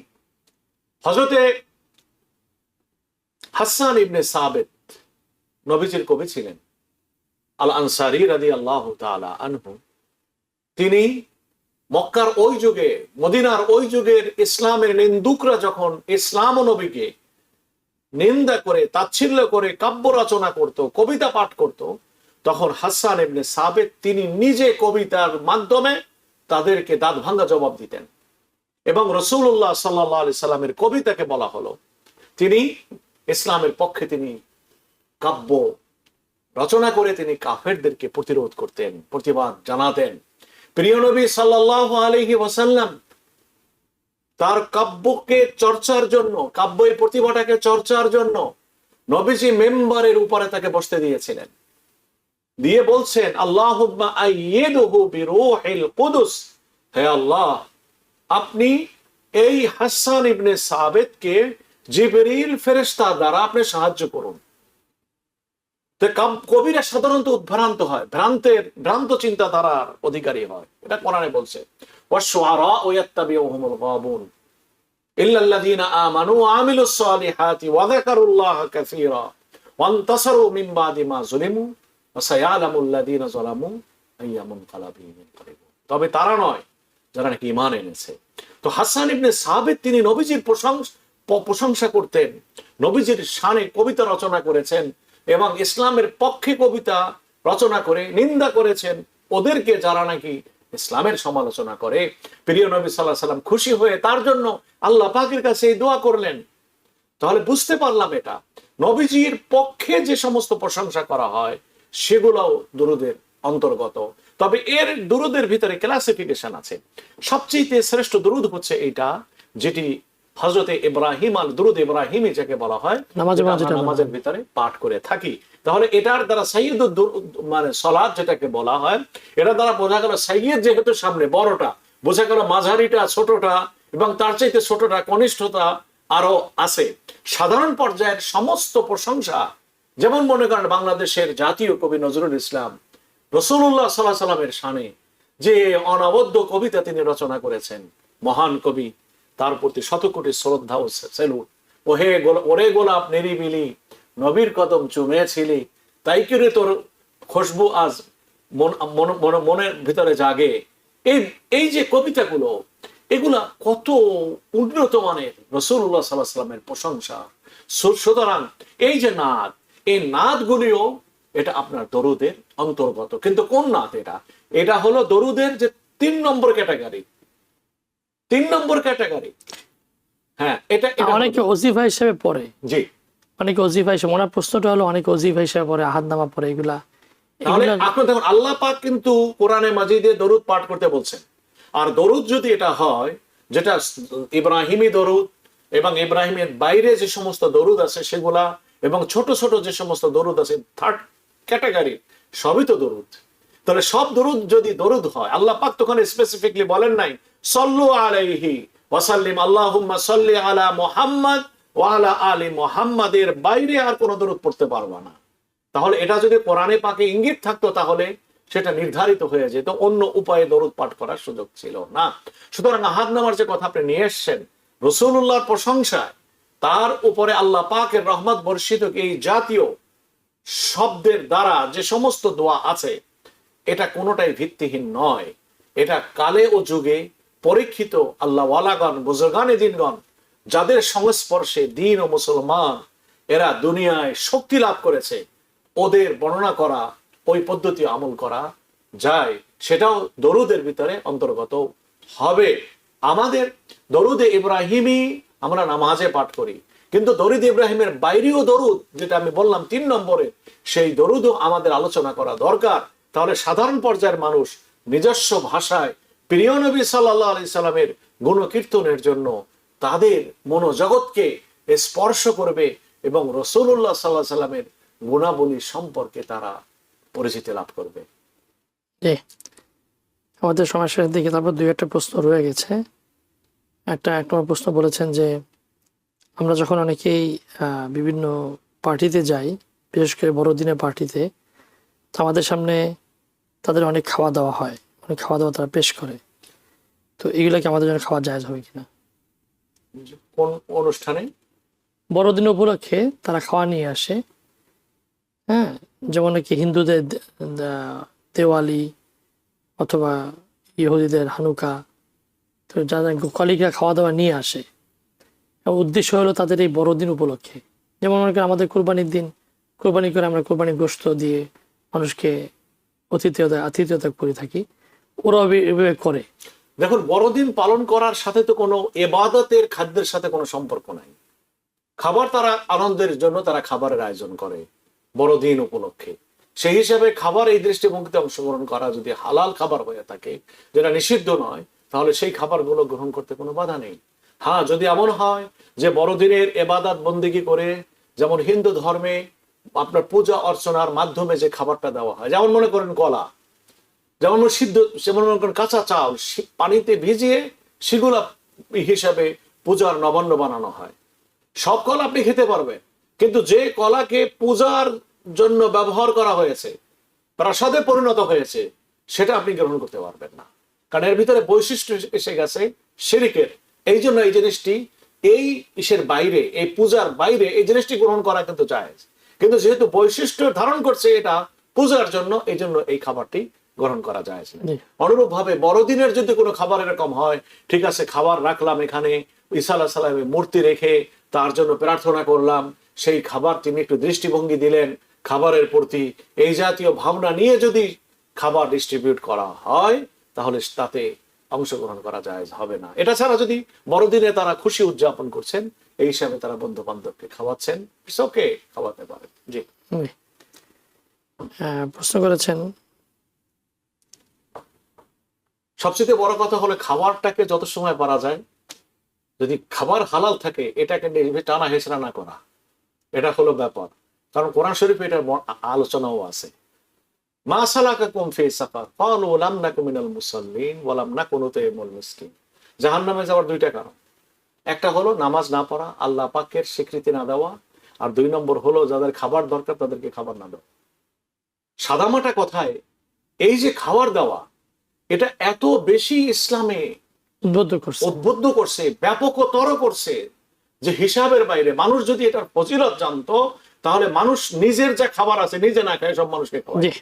হযরতে হাসান ইবনে সাবিত নবীজির কবি ছিলেন, আল আনসারী রাদিয়াল্লাহু তাআলা আনহু। তিনি মক্কার ওই যুগে, মদিনার ওই যুগের ইসলামের নিন্দুকরা যখন ইসলাম ও নবীকে নিন্দা করে, তাচ্ছিল্য করে কাব্য রচনা করত, কবিতা পাঠ করত, তখন হাসান ইবনে সাবিত তিনি নিজে কবিতার মাধ্যমে তাদেরকে দাঁত ভাঙ্গা জবাব দিতেন। এবং রাসূলুল্লাহ সাল্লাল্লাহু আলাইহি সাল্লামের কবিতাকে বলা হলো তিনি ইসলামের পক্ষে তিনি কাব্য রচনা করে তিনি কাফেরদেরকে প্রতিরোধ করতেন, প্রতিবাদ জানাতেন। প্রিয় নবী সাল্লাল্লাহু আলাইহি ওয়াসাল্লাম তার কাব্যকে চর্চার জন্য, কাব্যের প্রতিভাটাকে চর্চার জন্য নবীজি মেম্বারের উপরে তাকে বসতে দিয়েছিলেন, দিয়ে বলছেন আল্লাহুম্মা আইয়িদহু বিরূহিল কুদুস, হে আল্লাহ আপনি এই হাসান ইবনে সাবিতকে জিবরিল ফেরেশতা দ্বারা আপনি সাহায্য করুন। কবিরা সাধারণত উদ্ভ্রান্ত হয়, ভ্রান্ত চিন্তাধারার অধিকারী হয়, এটা কোরআনে বলছে ওয়াশ-শুআরাউ ইয়াত্তাবিউহুমুল গাবুন ইল্লাল্লাযীনা আমানু ওয়া আমিলুস সালিহাতি ওয়া যাকারুল্লাহা কাসীরা ওয়া ইনতাসারু মিন বাদি মা যুলিমু ওয়া সায়ালামুল লাযীনা যালামু আইয়া মুনকালাবিন ইয়ানকালিবুন। তবে তারা নয় যারা নাকি ঈমান এনেছে। তো হাসান ইবনে সাবিত তিনি নবীজির প্রশংসা করতেন, নবীজির শানে কবিতা রচনা করেছেন এবং ইসলামের পক্ষে কবিতা রচনা করে নিন্দা করেছেন ওদেরকে যারা নাকি ইসলামের সমালোচনা করে। প্রিয় নবী সাল্লাল্লাহু আলাইহি সাল্লাম খুশি হয়ে তার জন্য আল্লাহ পাকের কাছে এই দোয়া করলেন। তাহলে বুঝতে পারলাম এটা নবীজির পক্ষে যে সমস্ত প্রশংসা করা হয় সেগুলোও দুরুদের অন্তর্গত। তবে এর দুরুদের ভিতরে ক্লাসিফিকেশন আছে। সবচেয়ে শ্রেষ্ঠ দুরুদ হচ্ছে এইটা যেটি হযরতে ইব্রাহিম আল দুরুদ ইব্রাহিমি যাকে বলা হয়, নামাজের ভিতরে পাঠ করে থাকি। তাহলে এটার দ্বারা সাইয়্যিদ মানে সালাত যেটাকে বলা হয়, এটা দ্বারা বোঝা গেল সাইয়্যিদ যেহেতু সামনে বড়টা, বোঝা গেল মাঝারিটা ছোটটা এবং তার চাইতে ছোটটা কনিষ্ঠতা আরো আছে। সাধারণ পর্যায়ের সমস্ত প্রশংসা, যেমন মনে করেন বাংলাদেশের জাতীয় কবি নজরুল ইসলাম রাসূলুল্লাহ সাল্লাল্লাহু আলাইহি সাল্লামের শানে যে অনবদ্য কবিতা তিনি রচনা করেছেন, মহান কবি, তার প্রতি শতকোটি শ্রদ্ধা ও সেলুট। ওরে গোলাপ নিরিবিলি নবীর কদম চুমেছিলি, তাই করে তোর খুশবু আজ মনের ভিতরে জাগে, এই এই যে কবিতাগুলো, এগুলা কত উন্নত মানের, রাসূলুল্লাহ সাল্লাল্লাহু আলাইহি ওয়াসাল্লামের প্রশংসা। সুতরাং এই যে নাদ, এই নাদগুলিও এটা আপনার দরুদের অন্তর্গত। কিন্তু কোন নাদ এটা? এটা হলো দরুদের যে 3 নম্বর ক্যাটাগরি, 3 নম্বর ক্যাটাগরি। হ্যাঁ, এটা অনেকে ওজিফা হিসেবে পড়ে। জি, অনেকে ওজিফা হিসেবে, ওনার প্রশ্নটা হলো অনেকে ওজিফা হিসেবে পড়ে, আহাদ নামা পড়ে, এগুলা তাহলে আপনি দেখুন আল্লাহ পাক কিন্তু কোরআনে মাজিদে দরুদ পাঠ করতে বলছেন। আর দরুদ যদি এটা হয় যেটা ইব্রাহিমী দরুদ এবং ইব্রাহিমের বাইরে যে সমস্ত দরুদ আছে সেগুলা, এবং ছোট ছোট যে সমস্ত দরুদ আছে 3rd ক্যাটাগরি, সবই তো দরুদ। তাহলে সব দরুদ যদি দরুদ হয়, আল্লাহ পাক তখন স্পেসিফিকলি বলেন নাই সাল্লু আলাইহি ওয়া সাল্লিম, আল্লাহুম্মা সাল্লি আলা মুহাম্মাদ ওয়া আলা আলি মুহাম্মাদের বাইরে আর কোনো দরুদ পড়তে পারবা না। তাহলে এটা যদি কোরআনে পাকে ইঙ্গিত থাকতো তাহলে সেটা নির্ধারিত হয়ে যেত, অন্য উপায়ে দরুদ পাঠ করার সুযোগ ছিল না। সুতরাং আহাদ নামার যে কথা আপনি নিয়ে এসছেন রাসূলুল্লাহর প্রশংসায়, তার উপরে আল্লাহ পাকের রহমত বর্ষিত এই জাতীয় শব্দের দ্বারা যে সমস্ত দোয়া আছে, এটা কোনোটাই ভিত্তিহীন নয়। এটা কালে ও যুগে পরীক্ষিত আল্লাহ ওয়ালাগণ, বুজুর্গানে দিনগণ, যাদের সংস্পর্শে দিন ও মুসলমান এরা দুনিয়ায় শক্তি লাভ করেছে, ওদের বর্ণনা করা, ওই পদ্ধতি আমল করা যায়, সেটাও দরুদের ভিতরে অন্তর্গত হবে। আমাদের দরুদে ইব্রাহিমী আমরা নামাজে পাঠ করি, কিন্তু দরুদ ইব্রাহিমের বাইরেও দরুদ, যেটা আমি বললাম 3 নম্বরে, সেই দরুদও আমাদের আলোচনা করা দরকার। তাহলে সাধারণ পর্যায়ের মানুষ নিজস্ব ভাষায় প্রিয় নবী সাল্লাল্লাহু আলাইহি সাল্লামের গুণকীর্তনের জন্য তাদের মনোজগৎকে স্পর্শ করবে এবং রাসূলুল্লাহ সাল্লাল্লাহু আলাইহি সাল্লামের গুণাবলী সম্পর্কে তারা পরিচিতি লাভ করবে। আমাদের সময় শেষের দিকে, তারপর 2-1টা প্রশ্ন রয়ে গেছে। এক নম্বর প্রশ্ন বলেছেন যে আমরা যখন অনেকেই বিভিন্ন পার্টিতে যাই, বিশেষ করে বড়দিনের পার্টিতে, তো আমাদের সামনে তাদের অনেক খাওয়া দাওয়া হয়, অনেক খাওয়া দাওয়া তারা পেশ করে, তো এগুলা কি আমাদের জন্য খাওয়া জায়েজ হবে কিনা? কোন অনুষ্ঠানে? বড়দিন উপলক্ষে তারা খাওয়া নিয়ে আসে। হ্যাঁ, যেমন নাকি হিন্দুদের দেওয়ালি অথবা ইহুদিদের হানুকা, তো যারা কলিগরা খাওয়া দাওয়া নিয়ে আসে, উদ্দেশ্য হলো তাদের এই বড়দিন উপলক্ষে। যেমন মনে করেন আমাদের কোরবানির দিন কোরবানি করে আমরা কোরবানির গোশত দিয়ে মানুষকে আতিথেয়তা করে থাকি, ওরাও এভাবে করে। দেখুন, বড়দিন পালন করার সাথে তো কোনো ইবাদতের খাদ্যের সাথে কোনো সম্পর্ক নাই। খাবার তারা আনন্দের জন্য তারা খাবারের আয়োজন করে বড়দিন উপলক্ষে। সেই হিসাবে খাবার এই দৃষ্টিভঙ্গিতে অংশগ্রহণ করা যদি হালাল খাবার হয়ে থাকে, যেটা নিষিদ্ধ নয়, তাহলে সেই খাবারগুলো গ্রহণ করতে কোনো বাধা নেই। হ্যাঁ, যদি এমন হয় যে বড়দিনের ইবাদত বন্দেগী করে, যেমন হিন্দু ধর্মে আপনার পূজা অর্চনার মাধ্যমে যে খাবারটা দেওয়া হয়, যেমন মনে করেন কলা, যেমন সিদ্ধ, যেমন মনে করেন কাঁচা চাল পানিতে ভিজিয়ে সেগুলা হিসাবে পূজার নবান্ন বানানো হয়। সব কলা আপনি খেতে পারবেন, কিন্তু যে কলাকে পূজার জন্য ব্যবহার করা হয়েছে, প্রসাদে পরিণত হয়েছে, সেটা আপনি গ্রহণ করতে পারবেন না, কারণ এর ভিতরে বৈশিষ্ট্য এসে গেছে শিরকের। এই জন্য এই জিনিসটি এই ইসের বাইরে, এই পূজার বাইরে এই জিনিসটি গ্রহণ করা কিন্তু জায়েজ, কিন্তু যেহেতু বৈশিষ্ট্য ধারণ করছে এটা পূজার জন্য, এই জন্য এই খাবারটি গ্রহণ করা যায় না। অনুরূপ ভাবে বড়দিনের যদি কোনো খাবার এরকম হয়, ঠিক আছে, খাবার রাখলাম এখানে, ঈসা আলাইহিস সালামের মূর্তি রেখে তার জন্য প্রার্থনা করলাম, সেই খাবার তিনি একটু দৃষ্টিভঙ্গি দিলেন খাবারের প্রতি, এই জাতীয় ভাবনা নিয়ে যদি খাবার ডিস্ট্রিবিউট করা হয়, তাহলে তাতে অংশগ্রহণ করা যায় হবে না। এটা ছাড়া যদি বড়দিনে তারা খুশি উদযাপন করছেন, এই হিসাবে তারা বন্ধু বান্ধবকে খাওয়াচ্ছেন, ওকে খাওয়াতে পারেন। জি, প্রশ্ন করেছেন, সবচেয়ে বড় কথা হলো খাবারটাকে যত সময় পারা যায়, যদি খাবার হালাল থাকে, এটাকে টানা হেঁচড়া না করা, এটা হলো ব্যাপার। কারণ কোরআন শরীফে এটার আলোচনাও আছে। মা সালাকাকুম ফি সাকার ক্বালু লাম নাকু মিনাল মুসাল্লিন ওয়া লাম নাকু নুতঈমুল মিসকিন। জাহান্নামে যাওয়ার 2টা কারণ, একটা হলো নামাজ না পড়া, আল্লাহ পাকের স্বীকৃতি না দেওয়া, আর 2 নম্বর হলো যাদের খাবার দরকার তাদেরকে খাবার না দেওয়া। সাদামাটা কথায় এই যে খাবার দেওয়া, এটা এত বেশি ইসলামে উদ্বুদ্ধ করছে, ব্যাপকতর করছে, যে হিসাবের বাইরে। মানুষ যদি এটার ফজিলত জানতো, তাহলে মানুষ নিজের যা খাবার আছে নিজে না খায় সব মানুষকে খাওয়ায়।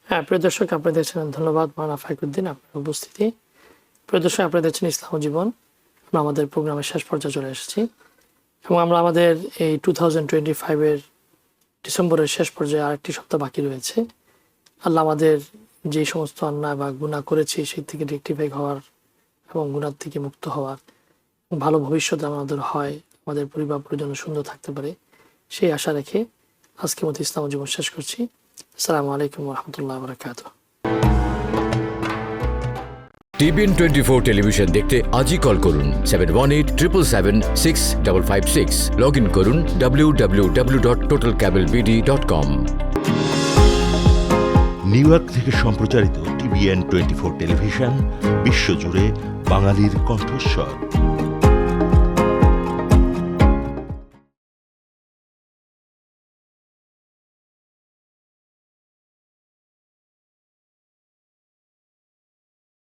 হ্যাঁ, প্রিয় দর্শক, আপনাদের ছিলেন ধন্যবাদ মাওলানা ফাইকুদ্দিন, আপনার উপস্থিতি। প্রিয় দর্শক, আপনাদের ছিলেন ইসলাম ও জীবন। আমরা আমাদের প্রোগ্রামের শেষ পর্যায়ে চলে এসেছি এবং আমরা আমাদের এই 2025-এর ডিসেম্বরের শেষ পর্যায়ে আরেকটি সপ্তাহ বাকি রয়েছে। আল্লাহ আমাদের যে সমস্ত অন্যায় বা গুনাহ করেছি সেই থেকে রেক্টিফাই হওয়ার এবং গুনাহ থেকে মুক্ত হওয়ার, ভালো ভবিষ্যৎ আমাদের হয়, আমাদের পরিবার পরিজন সুন্দর থাকতে পারে, সেই আশা রেখে আজকের মতো ইসলাম ও জীবন শেষ করছি। আসসালামু আলাইকুম ওয়া রাহমাতুল্লাহি ওয়া বারাকাতুহু। TBN 24 টেলিভিশন দেখতে আজই কল করুন 7187776556। লগ ইন করুন www.totalcablebd.com। নিউ ইয়র্ক থেকে সম্প্রচারিত TBN 24 টেলিভিশন বিশ্বজুড়ে বাঙালির কণ্ঠস্বর।